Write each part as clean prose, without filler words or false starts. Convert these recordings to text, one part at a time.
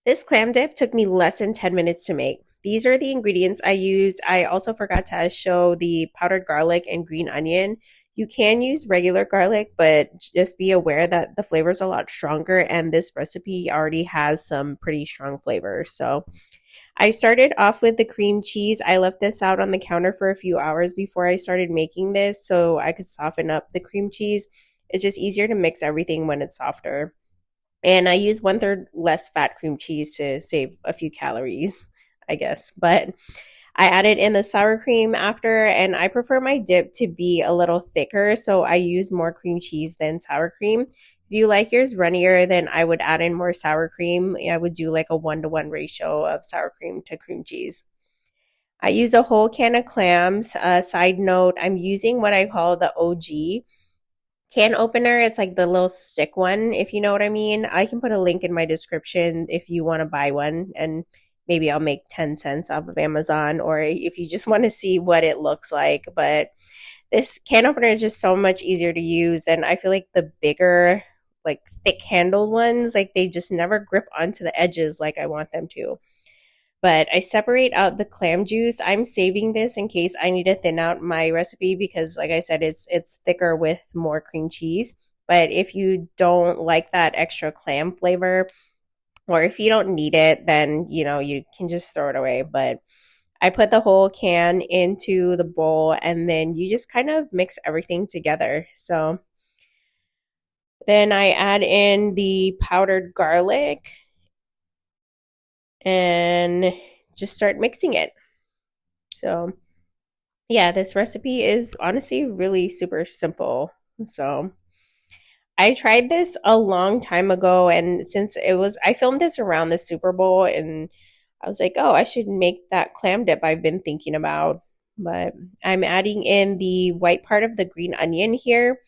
This clam dip took me less than 10 minutes to make. These are the ingredients I used. I also forgot to show the powdered garlic and green onion. You can use regular garlic, but just be aware that the flavor is a lot stronger, and this recipe already has some pretty strong flavors. So I started off with the cream cheese. I left this out on the counter for a few hours before I started making this so I could soften up the cream cheese. It's just easier to mix everything when it's softer. And I use one third less fat cream cheese to save a few calories, I guess. But I added in the sour cream after, and I prefer my dip to be a little thicker, so I use more cream cheese than sour cream. If you like yours runnier, then I would add in more sour cream. I would do like a 1-to-1 ratio of sour cream to cream cheese. I use a whole can of clams. Side note, I'm using what I call the OG can opener. It's like the little stick one, if you know what I mean. I can put a link in my description if you want to buy one, and maybe I'll make 10 cents off of Amazon, or if you just want to see what it looks like. But this can opener is just so much easier to use, and I feel like the bigger, like thick handled ones, like they just never grip onto the edges like I want them to. But I separate out the clam juice. I'm saving this in case I need to thin out my recipe because, like I said, it's thicker with more cream cheese. But if you don't like that extra clam flavor, or if you don't need it, then you can just throw it away. But I put the whole can into the bowl, and then you just kind of mix everything together. So then I add in the powdered garlic and just start mixing it. So yeah, this recipe is honestly really super simple. So I tried this a long time ago, and since I filmed this around the Super Bowl, and I was like, oh, I should make that clam dip I've been thinking about. But I'm adding in the white part of the green onion here.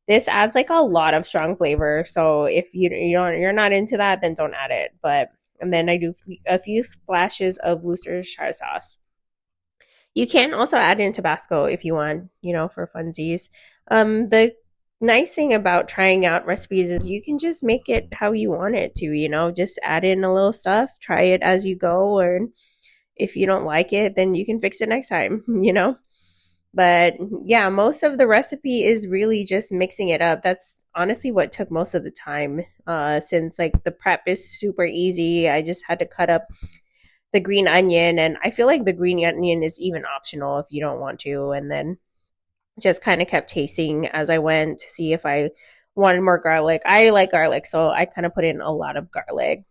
This adds like a lot of strong flavor. So if you're not into that, then don't add it. But and then I do a few splashes of Worcestershire sauce. You can also add in Tabasco if you want, for funsies. The nice thing about trying out recipes is you can just make it how you want it to, just add in a little stuff, try it as you go, or if you don't like it, then you can fix it next time, But yeah, most of the recipe is really just mixing it up. That's honestly what took most of the time, since like the prep is super easy. I just had to cut up the green onion, and I feel like the green onion is even optional if you don't want to, and then just kind of kept tasting as I went to see if I wanted more garlic. I like garlic, so I kind of put in a lot of garlic.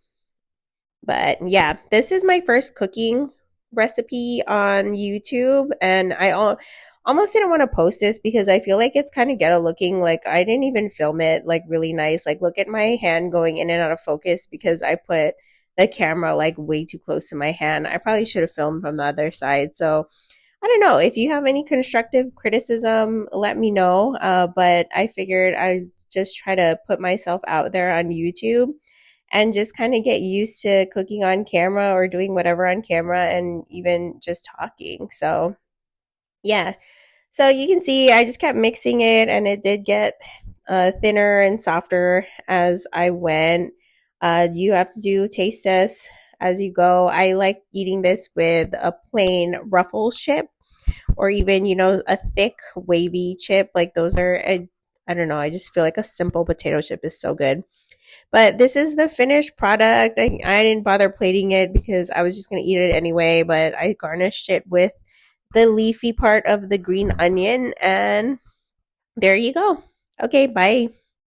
But yeah, this is my first cooking recipe on YouTube, and almost didn't want to post this because I feel like it's kind of ghetto looking. Like I didn't even film it like really nice. Like look at my hand going in and out of focus because I put the camera like way too close to my hand. I probably should have filmed from the other side. So I don't know. If you have any constructive criticism, let me know. But I figured I just try to put myself out there on YouTube and just kind of get used to cooking on camera or doing whatever on camera and even just talking. So, yeah. So you can see I just kept mixing it, and it did get thinner and softer as I went. You have to do taste tests as you go. I like eating this with a plain Ruffles chip, or even a thick wavy chip. Like those are I don't know, I just feel like a simple potato chip is so good. But this is the finished product. I didn't bother plating it because I was just going to eat it anyway, but I garnished it with the leafy part of the green onion, and there you go. Okay, bye.